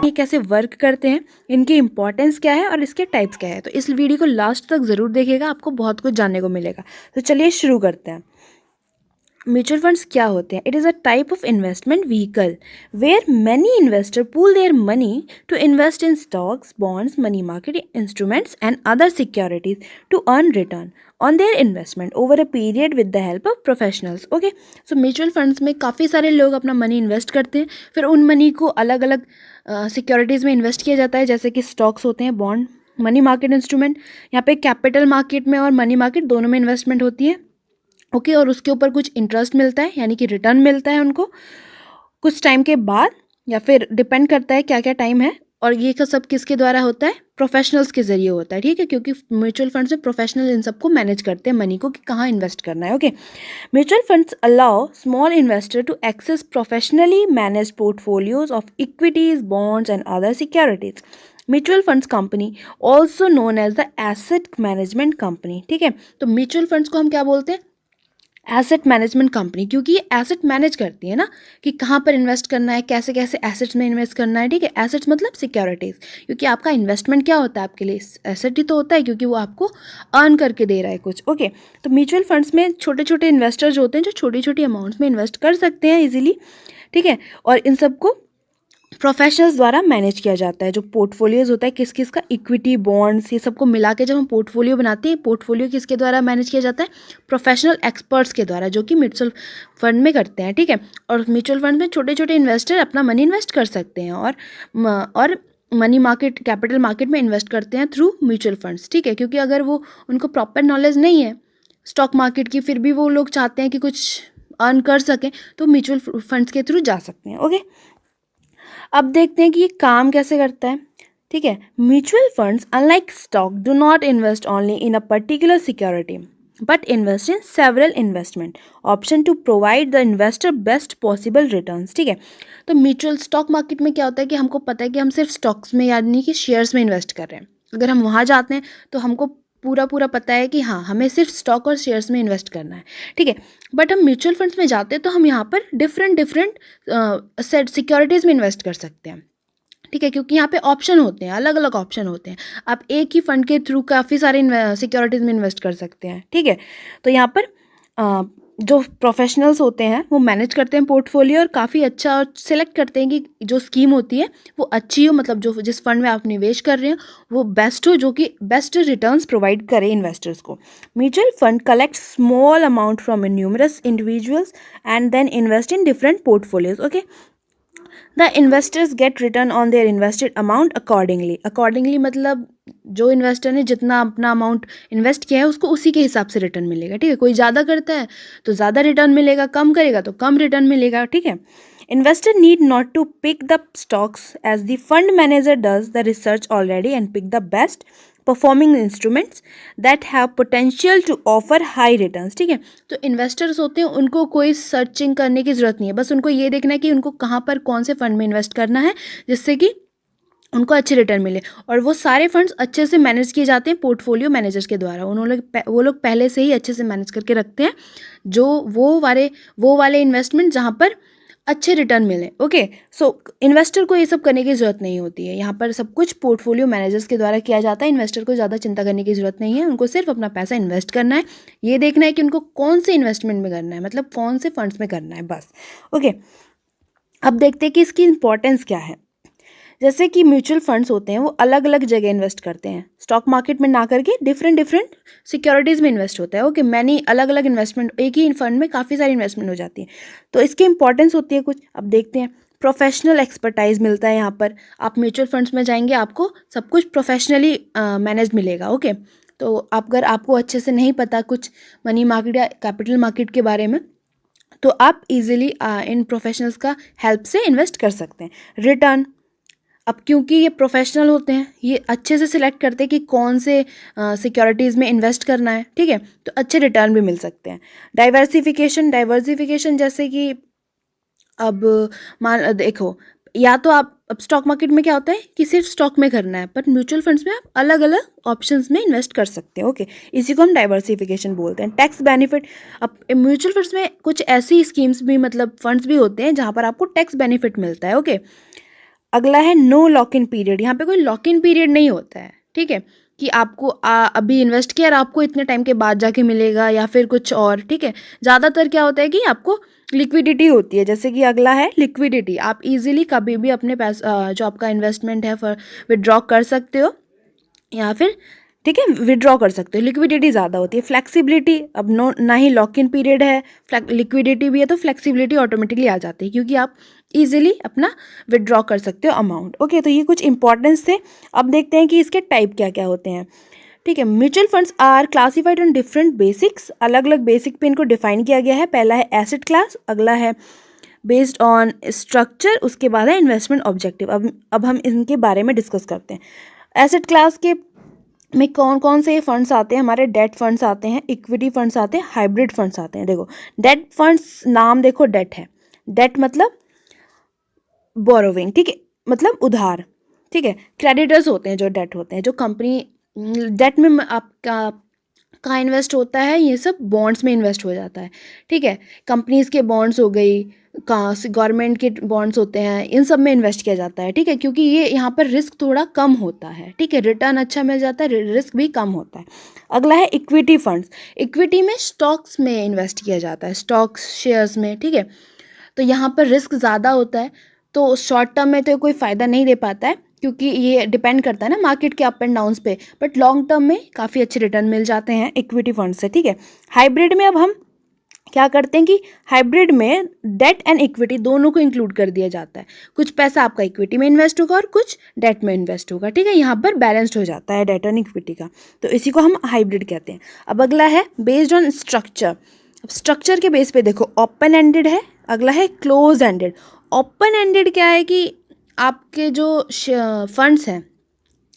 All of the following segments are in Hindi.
ये कैसे वर्क करते हैं, इनकी इंपॉर्टेंस क्या है और इसके टाइप्स क्या है। तो इस वीडियो को लास्ट तक ज़रूर देखिएगा, आपको बहुत कुछ जानने को मिलेगा। तो चलिए शुरू करते हैं। म्यूचुअल फंड्स क्या होते हैं? It is a type of investment vehicle where many investor pool their money to invest in stocks, bonds, money market instruments and other securities to earn return on their investment over a period with the help of professionals. Okay, so mutual funds में काफ़ी सारे लोग अपना मनी इन्वेस्ट करते हैं, फिर उन मनी को अलग अलग सिक्योरिटीज़ में इन्वेस्ट किया जाता है, जैसे कि स्टॉक्स होते हैं, बॉन्ड, मनी मार्केट इंस्ट्रूमेंट। यहाँ पे कैपिटल मार्केट में और मनी मार्केट दोनों में इन्वेस्टमेंट होती है। ओके, और उसके ऊपर कुछ इंटरेस्ट मिलता है, यानी कि रिटर्न मिलता है उनको कुछ टाइम के बाद, या फिर डिपेंड करता है क्या क्या टाइम है। और ये सब किसके द्वारा होता है? प्रोफेशनल्स के जरिए होता है, ठीक है, क्योंकि म्यूचुअल फंड्स में प्रोफेशनल इन सबको मैनेज करते हैं मनी को कि कहाँ इन्वेस्ट करना है। Okay, mutual funds allow small investor to access professionally manage portfolios of equities, bonds and other securities. Mutual funds company also known as the asset management company. ठीक है, तो म्यूचुअल फंड्स को हम क्या बोलते हैं? एसेट मैनेजमेंट कंपनी, क्योंकि ये एसेट मैनेज करती है ना कि कहाँ पर इन्वेस्ट करना है, कैसे कैसे एसेट्स में इन्वेस्ट करना है। ठीक है, एसेट्स मतलब सिक्योरिटीज़, क्योंकि आपका इन्वेस्टमेंट क्या होता है आपके लिए? एसेट ही तो होता है, क्योंकि वो आपको अर्न करके दे रहा है कुछ। ओके, तो म्यूचुअल फंड्स में छोटे छोटे इन्वेस्टर्स होते हैं जो छोटी छोटी अमाउंट्स में इन्वेस्ट कर सकते हैं इजीली। ठीक है, और इन सबको प्रोफेशनल्स द्वारा मैनेज किया जाता है। जो पोर्टफोलियोज होता है किस किस का, इक्विटी, बॉन्ड्स, ये सबको मिला के जब हम पोर्टफोलियो बनाते हैं, पोर्टफोलियो किसके द्वारा मैनेज किया जाता है? प्रोफेशनल एक्सपर्ट्स के द्वारा, जो कि म्यूचुअल फंड में करते हैं। ठीक है, और म्यूचुअल फंड में छोटे छोटे इन्वेस्टर अपना मनी इन्वेस्ट कर सकते हैं और मनी मार्केट, कैपिटल मार्केट में इन्वेस्ट करते हैं थ्रू म्यूचुअल फंड्स। ठीक है, क्योंकि अगर वो उनको प्रॉपर नॉलेज नहीं है स्टॉक मार्केट की, फिर भी वो लोग चाहते हैं कि कुछ अर्न कर सकें, तो म्यूचुअल फंड्स के थ्रू जा सकते हैं। ओके, अब देखते हैं कि ये काम कैसे करता है। ठीक है, mutual funds unlike stock do not invest only in a particular security but invest in several investment option to provide the investor best possible returns. ठीक है, तो म्यूचुअल स्टॉक मार्केट में क्या होता है कि हमको पता है कि हम सिर्फ स्टॉक्स में, यानी कि शेयर्स में इन्वेस्ट कर रहे हैं। अगर हम वहाँ जाते हैं तो हमको पूरा पूरा पता है कि हाँ, हमें सिर्फ स्टॉक और शेयर्स में इन्वेस्ट करना है। ठीक है, बट हम म्यूचुअल फंड्स में जाते हैं तो हम यहाँ पर डिफरेंट डिफरेंट सिक्योरिटीज़ में इन्वेस्ट कर सकते हैं। ठीक है, क्योंकि यहाँ पे ऑप्शन होते हैं, अलग अलग ऑप्शन होते हैं। आप एक ही फंड के थ्रू काफ़ी सारे सिक्योरिटीज़ में इन्वेस्ट कर सकते हैं। ठीक है, तो यहाँ पर जो प्रोफेशनल्स होते हैं वो मैनेज करते हैं पोर्टफोलियो, और काफ़ी अच्छा और सिलेक्ट करते हैं कि जो स्कीम होती है वो अच्छी हो, मतलब जो जिस फंड में आप निवेश कर रहे हो वो बेस्ट हो, जो कि बेस्ट रिटर्न्स प्रोवाइड करे इन्वेस्टर्स को। Mutual fund collect small amount from numerous individuals and then invest in different portfolios. Okay, the investors get return on their invested amount accordingly मतलब जो इन्वेस्टर ने जितना अपना अमाउंट इन्वेस्ट किया है उसको उसी के हिसाब से रिटर्न मिलेगा। ठीक है, कोई ज़्यादा करता है तो ज़्यादा रिटर्न मिलेगा, कम करेगा तो कम रिटर्न मिलेगा। ठीक है, investor need not to pick the stocks as the fund manager does the research already and pick the best performing instruments that have potential to offer high returns. ठीक है, तो इन्वेस्टर्स होते हैं उनको कोई सर्चिंग करने की ज़रूरत नहीं है, बस उनको ये देखना है कि उनको कहाँ पर कौन से फंड में इन्वेस्ट करना है जिससे कि उनको अच्छे रिटर्न मिले। और वो सारे फंड्स अच्छे से मैनेज किए जाते हैं पोर्टफोलियो मैनेजर्स के द्वारा। वो लोग पहले से ही अच्छे से मैनेज करके रखते हैं जो वो वाले इन्वेस्टमेंट जहाँ पर अच्छे रिटर्न मिले। ओके, सो इन्वेस्टर को ये सब करने की ज़रूरत नहीं होती है, यहाँ पर सब कुछ पोर्टफोलियो मैनेजर्स के द्वारा किया जाता है। इन्वेस्टर को ज़्यादा चिंता करने की ज़रूरत नहीं है, उनको सिर्फ अपना पैसा इन्वेस्ट करना है, ये देखना है कि उनको कौन से इन्वेस्टमेंट में करना है, मतलब कौन से फंड्स में करना है, बस। ओके, अब देखते हैं कि इसकी इंपॉर्टेंस क्या है। जैसे कि म्यूचुअल फंड्स होते हैं वो अलग अलग जगह इन्वेस्ट करते हैं, स्टॉक मार्केट में ना करके डिफरेंट सिक्योरिटीज़ में इन्वेस्ट होता है। ओके, मैनी अलग अलग इन्वेस्टमेंट, एक ही फंड में काफ़ी सारी इन्वेस्टमेंट हो जाती है, तो इसकी इंपॉर्टेंस होती है कुछ। अब देखते हैं, प्रोफेशनल एक्सपर्टाइज मिलता है यहाँ पर। आप म्यूचुअल फंड्स में जाएंगे आपको सब कुछ प्रोफेशनली मैनेज मिलेगा। ओके, तो अगर आपको अच्छे से नहीं पता कुछ मनी मार्केट या कैपिटल मार्केट के बारे में, तो आप इजीली इन प्रोफेशनल्स का हेल्प से इन्वेस्ट कर सकते हैं। रिटर्न, अब क्योंकि ये प्रोफेशनल होते हैं ये अच्छे से सिलेक्ट करते हैं कि कौन से सिक्योरिटीज़ में इन्वेस्ट करना है। ठीक है, तो अच्छे रिटर्न भी मिल सकते हैं। डाइवर्सिफिकेशन जैसे कि अब मान देखो, या तो आप अब स्टॉक मार्केट में क्या होता है कि सिर्फ स्टॉक में करना है, पर म्यूचुअल फंड्स में आप अलग अलग ऑप्शंस में इन्वेस्ट कर सकते हैं। ओके, इसी को हम डाइवर्सिफिकेशन बोलते हैं। टैक्स बेनिफिट, अब म्यूचुअल फंड्स में कुछ ऐसी स्कीम्स भी, मतलब फंड्स भी होते हैं जहाँ पर आपको टैक्स बेनिफिट मिलता है। ओके, अगला है नो लॉक इन पीरियड। यहाँ पे कोई लॉक इन पीरियड नहीं होता है, ठीक है, कि आपको अभी इन्वेस्ट किया और आपको इतने टाइम के बाद जाके मिलेगा या फिर कुछ और, ठीक है। ज़्यादातर क्या होता है कि आपको लिक्विडिटी होती है। जैसे कि अगला है लिक्विडिटी, आप इजीली कभी भी अपने पैसा जो आपका इन्वेस्टमेंट है विड्रॉ कर सकते हो या फिर, ठीक है, विड्रॉ कर सकते हो। लिक्विडिटी ज़्यादा होती है। फ्लेक्सिबिलिटी, अब नो ना ही लॉक इन पीरियड है, लिक्विडिटी भी है, तो फ्लेक्सिबिलिटी ऑटोमेटिकली आ जाती है क्योंकि आप इजीली अपना विड्रॉ कर सकते हो अमाउंट। ओके, तो ये कुछ इंपॉर्टेंस थे। अब देखते हैं कि इसके टाइप क्या क्या होते हैं, ठीक है। Mutual funds are classified on different basics, अलग अलग बेसिक पे इनको डिफाइन किया गया है। पहला है एसेट क्लास, अगला है बेस्ड ऑन स्ट्रक्चर, उसके बाद है इन्वेस्टमेंट ऑब्जेक्टिव। अब हम इनके बारे में डिस्कस करते हैं। एसेट क्लास के में कौन कौन से फंड्स आते हैं हमारे? डेट फंड्स आते हैं, इक्विटी फंड्स आते हैं, हाइब्रिड फंड्स आते हैं। देखो डेट फंड्स, नाम देखो डेट है, डेट मतलब बोरोविंग, ठीक है, मतलब उधार, ठीक है। क्रेडिटर्स होते हैं जो डेट होते हैं, जो कंपनी डेट में आपका कहाँ इन्वेस्ट होता है, ये सब बॉन्ड्स में इन्वेस्ट हो जाता है, ठीक है। कंपनीज के बॉन्ड्स हो गई, कहाँ से गवर्नमेंट के बॉन्ड्स होते हैं, इन सब में इन्वेस्ट किया जाता है, ठीक है, क्योंकि ये यहाँ पर रिस्क थोड़ा कम होता है, ठीक है, रिटर्न अच्छा मिल जाता है, रिस्क भी कम होता है। अगला है इक्विटी फंड्स। इक्विटी में स्टॉक्स में इन्वेस्ट किया जाता है, स्टॉक्स शेयर्स में, ठीक है। तो यहाँ पर रिस्क ज़्यादा होता है, तो शॉर्ट टर्म में तो कोई फ़ायदा नहीं दे पाता है क्योंकि ये डिपेंड करता है ना मार्केट के अप एंड डाउन्स पे, बट लॉन्ग टर्म में काफ़ी अच्छे रिटर्न मिल जाते हैं इक्विटी फंड से, ठीक है। हाइब्रिड में अब हम क्या करते हैं कि हाइब्रिड में डेट एंड इक्विटी दोनों को इंक्लूड कर दिया जाता है। कुछ पैसा आपका इक्विटी में इन्वेस्ट होगा और कुछ डेट में इन्वेस्ट होगा, ठीक है। यहाँ पर बैलेंस्ड हो जाता है डेट एंड इक्विटी का, तो इसी को हम हाइब्रिड कहते हैं। अब अगला है बेस्ड ऑन स्ट्रक्चर। स्ट्रक्चर के बेस पे देखो ओपन एंडेड है, अगला है क्लोज एंडेड। ओपन एंडेड क्या है कि आपके जो फंड्स हैं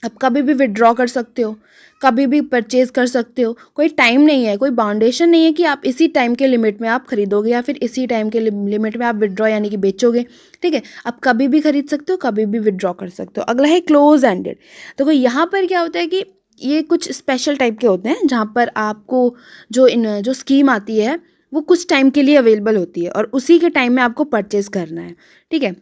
आप कभी भी विड्रॉ कर सकते हो, कभी भी परचेज कर सकते हो, कोई टाइम नहीं है, कोई बाउंडेशन नहीं है कि आप इसी टाइम के लिमिट में आप खरीदोगे या फिर इसी टाइम के लिमिट में आप विड्रॉ यानी कि बेचोगे, ठीक है। आप कभी भी खरीद सकते हो, कभी भी विड्रॉ कर सकते हो। अगला है क्लोज एंडेड। देखो यहाँ पर क्या होता है कि ये कुछ स्पेशल टाइप के होते हैं जहाँ पर आपको जो स्कीम आती है वो कुछ टाइम के लिए अवेलेबल होती है और उसी के टाइम में आपको परचेज करना है, ठीक है।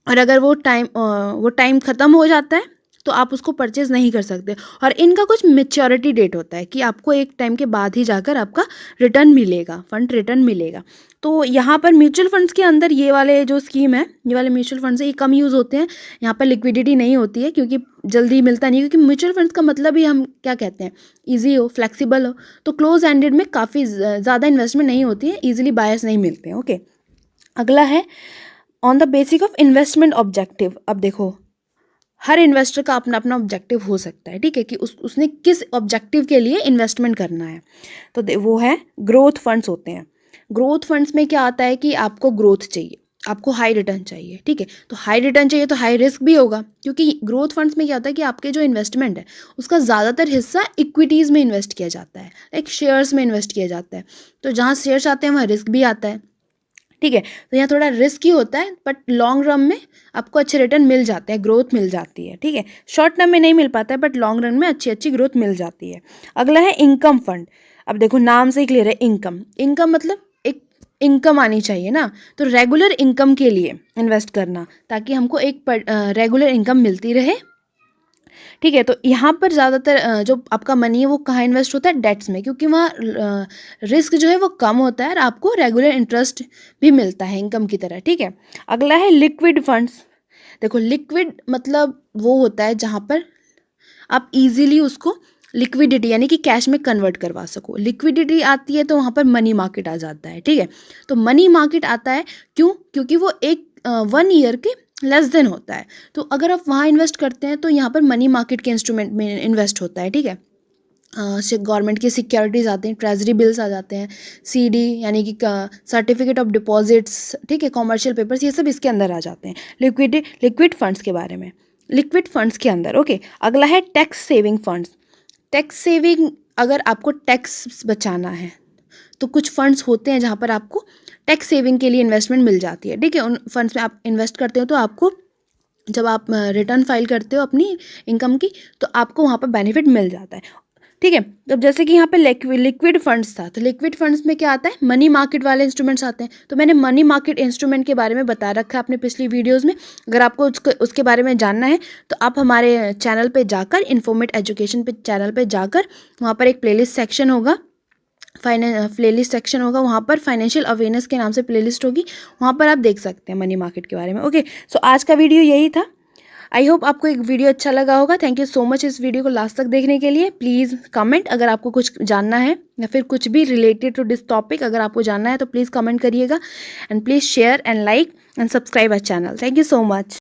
और अगर वो टाइम ख़त्म हो जाता है तो आप उसको परचेज नहीं कर सकते। और इनका कुछ मेच्योरिटी डेट होता है कि आपको एक टाइम के बाद ही जाकर आपका रिटर्न मिलेगा, फंड रिटर्न मिलेगा। तो यहाँ पर म्यूचुअल फंड्स के अंदर ये वाले जो स्कीम है, ये वाले म्यूचुअल फंड्स है, ये कम यूज़ होते हैं। यहाँ पर लिक्विडिटी नहीं होती है क्योंकि जल्दी मिलता नहीं है, क्योंकि म्यूचुअल फंड्स का मतलब ही हम क्या कहते हैं, ईजी हो, फ्लेक्सिबल हो। तो क्लोज एंडेड में काफ़ी ज़्यादा इन्वेस्टमेंट नहीं होती है, ईजिली बायर्स नहीं मिलते हैं। ओके, अगला है on the basic of investment objective. अब देखो हर इन्वेस्टर का अपना अपना ऑब्जेक्टिव हो सकता है, ठीक है, कि उसने किस ऑब्जेक्टिव के लिए इन्वेस्टमेंट करना है। तो वो है ग्रोथ फंड्स होते हैं। ग्रोथ फंड्स में क्या आता है कि आपको ग्रोथ चाहिए, आपको हाई रिटर्न चाहिए, ठीक है। तो हाई रिटर्न चाहिए तो हाई रिस्क भी होगा, क्योंकि ग्रोथ फंड्स में क्या होता है कि आपके जो इन्वेस्टमेंट है उसका ज़्यादातर हिस्सा इक्विटीज़ में इन्वेस्ट किया जाता है, एक शेयर्स में इन्वेस्ट किया जाता है। तो जहाँ शेयर्स आते हैं वहाँ रिस्क भी आता है, ठीक है। तो यहाँ थोड़ा रिस्क ही होता है, बट लॉन्ग रन में आपको अच्छे रिटर्न मिल जाते हैं, ग्रोथ मिल जाती है, ठीक है। शॉर्ट टर्म में नहीं मिल पाता है बट लॉन्ग रन में अच्छी अच्छी ग्रोथ मिल जाती है। अगला है इनकम फंड। अब देखो नाम से ही क्लियर है, इनकम। इनकम मतलब एक इनकम आनी चाहिए ना, तो रेगुलर इनकम के लिए इन्वेस्ट करना ताकि हमको एक रेगुलर इनकम मिलती रहे, ठीक है। तो यहाँ पर ज़्यादातर जो आपका मनी है वो कहाँ इन्वेस्ट होता है? डेट्स में, क्योंकि वहाँ रिस्क जो है वो कम होता है और आपको रेगुलर इंटरेस्ट भी मिलता है इनकम की तरह, ठीक है। अगला है लिक्विड फंड्स। देखो लिक्विड मतलब वो होता है जहाँ पर आप इजीली उसको लिक्विडिटी यानी कि कैश में कन्वर्ट करवा सको। लिक्विडिटी आती है तो वहाँ पर मनी मार्केट आ जाता है, ठीक है। तो मनी मार्केट आता है क्यों? क्योंकि वो एक 1 ईयर के लेस देन होता है। तो अगर आप वहाँ इन्वेस्ट करते हैं तो यहाँ पर मनी मार्केट के इंस्ट्रूमेंट में इन्वेस्ट होता है, ठीक है। गवर्नमेंट की सिक्योरिटीज़ आते हैं, ट्रेजरी बिल्स आ जाते हैं, सीडी यानी कि सर्टिफिकेट ऑफ डिपॉजिट्स, ठीक है, कॉमर्शियल पेपर्स, ये सब इसके अंदर आ जाते हैं। लिक्विड फंड्स के बारे में, लिक्विड फंड्स के अंदर। ओके, अगला है tax saving funds. Tax saving, अगर आपको टैक्स बचाना है तो कुछ फंड्स होते हैं जहाँ पर आपको टैक्स सेविंग के लिए इन्वेस्टमेंट मिल जाती है, ठीक है। उन फंड्स में आप इन्वेस्ट करते हो तो आपको जब आप रिटर्न फाइल करते हो अपनी इनकम की तो आपको वहाँ पर बेनिफिट मिल जाता है। ठीक है। तो जैसे कि यहाँ पे लिक्विड फंड्स था, तो लिक्विड फंड्स में क्या आता है, मनी मार्केट वाले इंस्ट्रूमेंट्स आते हैं। तो मैंने मनी मार्केट इंस्ट्रूमेंट के बारे में बता रखा है अपने पिछली वीडियोस में। अगर आपको उसके बारे में जानना है तो आप हमारे चैनल पे जाकर, इन्फॉर्मेट एजुकेशन पे चैनल पे जाकर, वहाँ पर एक प्लेलिस्ट सेक्शन होगा, प्लेलिस्ट सेक्शन होगा, वहाँ पर फाइनेंशियल अवेयरनेस के नाम से प्लेलिस्ट होगी, वहाँ पर आप देख सकते हैं मनी मार्केट के बारे में। ओके, सो आज का वीडियो यही था। आई होप आपको एक वीडियो अच्छा लगा होगा। थैंक यू सो मच इस वीडियो को लास्ट तक देखने के लिए। प्लीज़ कमेंट अगर आपको कुछ जानना है या फिर कुछ भी रिलेटेड टू दिस टॉपिक अगर आपको जानना है तो प्लीज़ कमेंट करिएगा, and please share and like and subscribe our channel. Thank you so much.